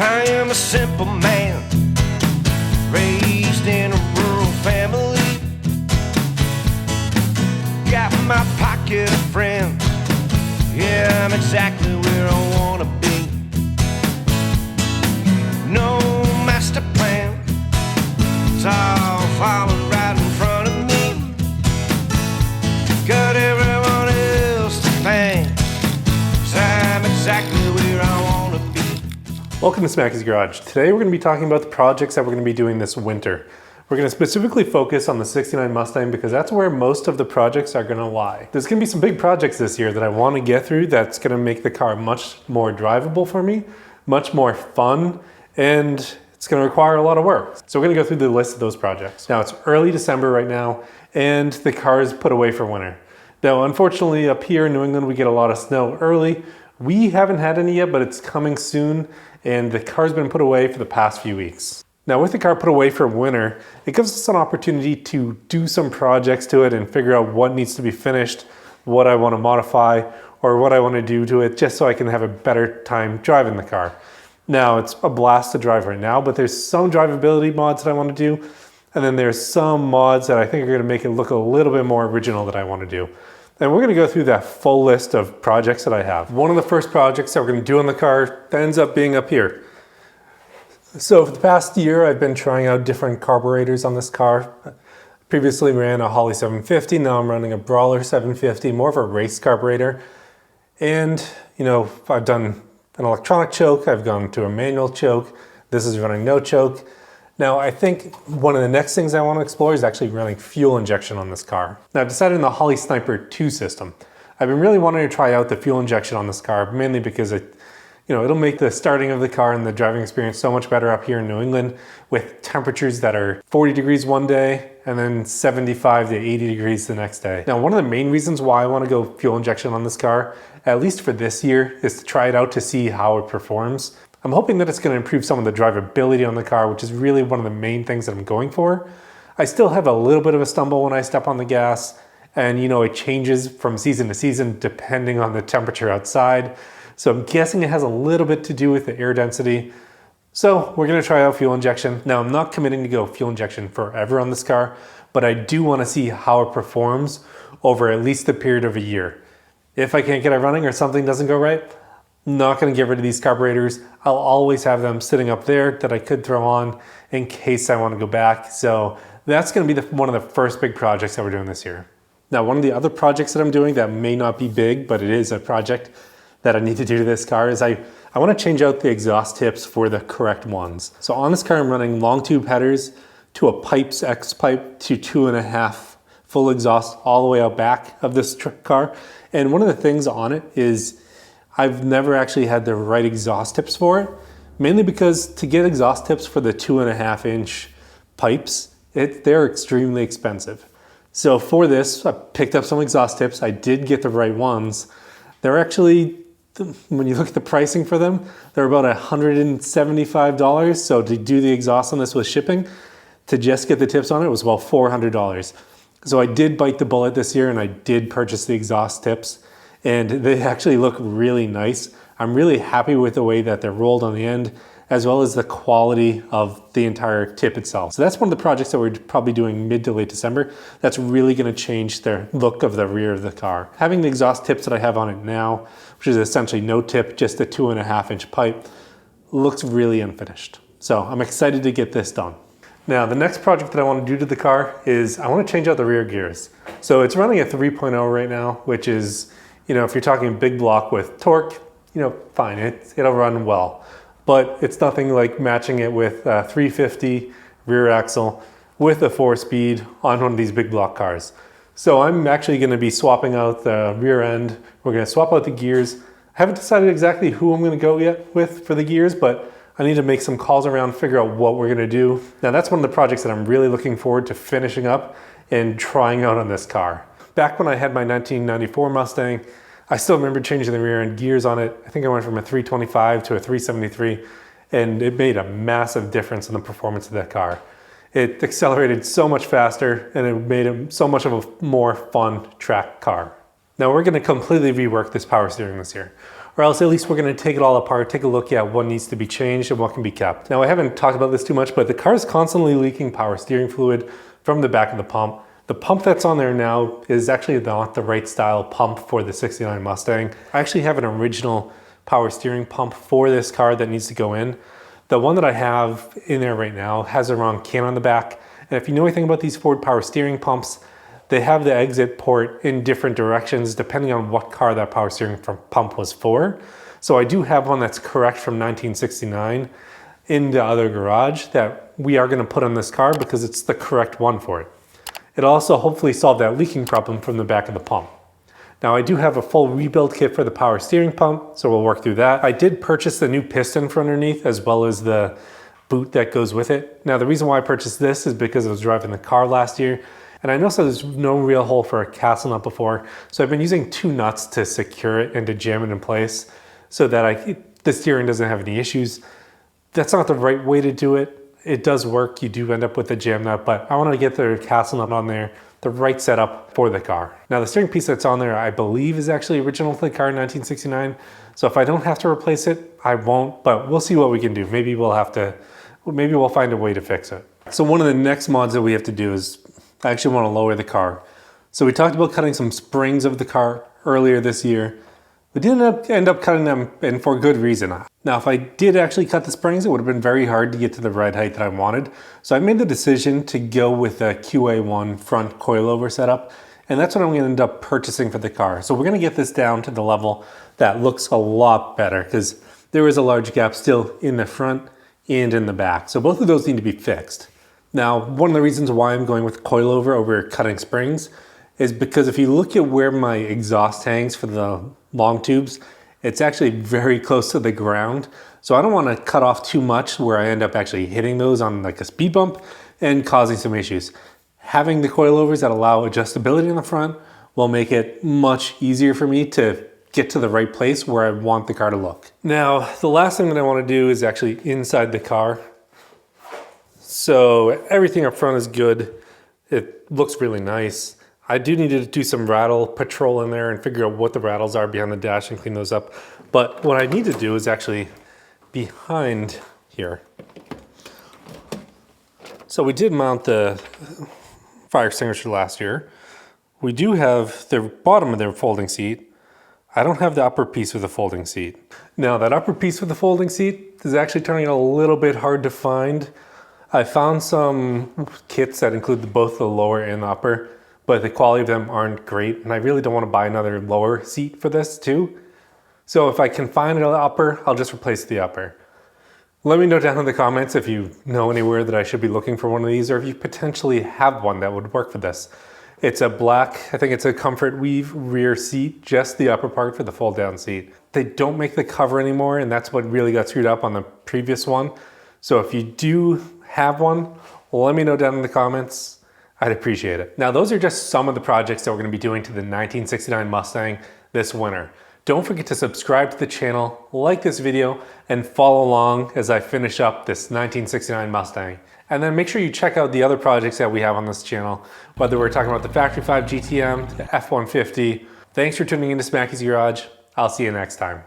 I am a simple man, raised in a rural family. Got my pocket of friends, yeah, I'm exactly where I wanna be. No master plan, it's all falling right in front of me. Got everyone else to thank, 'cause I'm exactly where I wanna be. Welcome to Smackey's Garage. Today we're going to be talking about the projects that we're going to be doing this winter. We're going to specifically focus on the '69 Mustang because that's where most of the projects are going to lie. There's going to be some big projects this year that I want to get through that's going to make the car much more drivable for me, much more fun, and it's going to require a lot of work. So we're going to go through the list of those projects. Now it's early December right now and the car is put away for winter. Now unfortunately up here in New England we get a lot of snow early. We haven't had any yet, but it's coming soon, and the car's been put away for the past few weeks. Now with the car put away for winter, it gives us an opportunity to do some projects to it and figure out what needs to be finished, what I want to modify, or what I want to do to it, just so I can have a better time driving the car. Now it's a blast to drive right now, but there's some drivability mods that I want to do, and then there's some mods that I think are going to make it look a little bit more original that I want to do. And we're going to go through that full list of projects that I have. One of the first projects that we're going to do on the car ends up being up here. So for the past year, I've been trying out different carburetors on this car. Previously ran a Holley 750, now I'm running a Brawler 750, more of a race carburetor. And, you know, I've done an electronic choke, I've gone to a manual choke, this is running no choke. Now, I think one of the next things I want to explore is actually running fuel injection on this car. Now, I've decided on the Holley Sniper 2 system. I've been really wanting to try out the fuel injection on this car, mainly because it'll make the starting of the car and the driving experience so much better up here in New England with temperatures that are 40 degrees one day and then 75 to 80 degrees the next day. Now, one of the main reasons why I want to go fuel injection on this car, at least for this year, is to try it out to see how it performs. I'm hoping that it's going to improve some of the drivability on the car, which is really one of the main things that I'm going for. I still have a little bit of a stumble when I step on the gas, and it changes from season to season depending on the temperature outside. So I'm guessing it has a little bit to do with the air density. So we're going to try out fuel injection. Now I'm not committing to go fuel injection forever on this car, but I do want to see how it performs over at least the period of a year. If I can't get it running or something doesn't go right, I'm not going to get rid of these carburetors. I'll always have them sitting up there that I could throw on in case I want to go back. So that's going to be one of the first big projects that we're doing this year. Now, one of the other projects that I'm doing that may not be big, but it is a project that I need to do to this car is I want to change out the exhaust tips for the correct ones. So on this car, I'm running long tube headers to a pipes X pipe to 2.5 full exhaust all the way out back of this car. And one of the things on it is I've never actually had the right exhaust tips for it, mainly because to get exhaust tips for the 2.5-inch pipes, they're extremely expensive. So for this, I picked up some exhaust tips. I did get the right ones. They're actually, when you look at the pricing for them, they're about $175. So to do the exhaust on this with shipping, to just get the tips on it was about $400. So I did bite the bullet this year and I did purchase the exhaust tips. And they actually look really nice. I'm really happy with the way that they're rolled on the end, as well as the quality of the entire tip itself. So that's one of the projects that we're probably doing mid to late December. That's really gonna change the look of the rear of the car. Having the exhaust tips that I have on it now, which is essentially no tip, just a 2.5-inch pipe, looks really unfinished. So I'm excited to get this done. Now, the next project that I want to do to the car is I want to change out the rear gears. So it's running a 3.0 right now, which is, if you're talking big block with torque, fine, it'll run well. But it's nothing like matching it with a 350 rear axle with a 4-speed on one of these big block cars. So I'm actually going to be swapping out the rear end. We're going to swap out the gears. I haven't decided exactly who I'm going to go yet with for the gears, but I need to make some calls around, figure out what we're going to do. Now that's one of the projects that I'm really looking forward to finishing up and trying out on this car. Back when I had my 1994 Mustang, I still remember changing the rear end gears on it. I think I went from a 325 to a 373, and it made a massive difference in the performance of that car. It accelerated so much faster, and it made it so much of a more fun track car. Now we're going to completely rework this power steering this year. or else at least we're gonna take it all apart, take a look at what needs to be changed and what can be kept. Now I haven't talked about this too much, but the car is constantly leaking power steering fluid from the back of the pump. The pump that's on there now is actually not the right style pump for the 69 Mustang. I actually have an original power steering pump for this car that needs to go in. The one that I have in there right now has the wrong can on the back. And if you know anything about these Ford power steering pumps, they have the exit port in different directions depending on what car that power steering pump was for. So I do have one that's correct from 1969 in the other garage that we are going to put on this car because it's the correct one for it. It'll also hopefully solve that leaking problem from the back of the pump. Now I do have a full rebuild kit for the power steering pump, so we'll work through that. I did purchase the new piston for underneath as well as the boot that goes with it. Now the reason why I purchased this is because I was driving the car last year and I noticed there's no real hole for a castle nut before. So I've been using 2 nuts to secure it and to jam it in place so that the steering doesn't have any issues. That's not the right way to do it. It does work, you do end up with a jam nut, but I want to get the castle nut on there, the right setup for the car. Now the steering piece that's on there, I believe is actually original to the car in 1969. So if I don't have to replace it, I won't, but we'll see what we can do. Maybe we'll find a way to fix it. So one of the next mods that we have to do is, I actually want to lower the car. So we talked about cutting some springs of the car earlier this year. We didn't end up cutting them, and for good reason. Now, if I did actually cut the springs, it would have been very hard to get to the ride height that I wanted. So I made the decision to go with a QA1 front coilover setup, and that's what I'm going to end up purchasing for the car. So we're going to get this down to the level that looks a lot better because there is a large gap still in the front and in the back. So both of those need to be fixed. Now, one of the reasons why I'm going with coilover over cutting springs is because if you look at where my exhaust hangs for the long tubes, it's actually very close to the ground. So I don't want to cut off too much where I end up actually hitting those on like a speed bump and causing some issues. Having the coilovers that allow adjustability in the front will make it much easier for me to get to the right place where I want the car to look. Now, the last thing that I want to do is actually inside the car. So everything up front is good. It looks really nice. I do need to do some rattle patrol in there and figure out what the rattles are behind the dash and clean those up. But what I need to do is actually behind here. So we did mount the fire extinguisher last year. We do have the bottom of the folding seat. I don't have the upper piece with the folding seat. Now that upper piece with the folding seat is actually turning out a little bit hard to find. I found some kits that include both the lower and the upper, but the quality of them aren't great, and I really don't want to buy another lower seat for this too. So if I can find an upper, I'll just replace the upper. Let me know down in the comments if you know anywhere that I should be looking for one of these, or if you potentially have one that would work for this. It's a black, I think it's a Comfort Weave rear seat, just the upper part for the fold down seat. They don't make the cover anymore, and that's what really got screwed up on the previous one. So if you do have one, let me know down in the comments. I'd appreciate it. Now, those are just some of the projects that we're gonna be doing to the 1969 Mustang this winter. Don't forget to subscribe to the channel, like this video, and follow along as I finish up this 1969 Mustang. And then make sure you check out the other projects that we have on this channel, whether we're talking about the Factory 5 GTM, the F-150. Thanks for tuning into Smackey's Garage. I'll see you next time.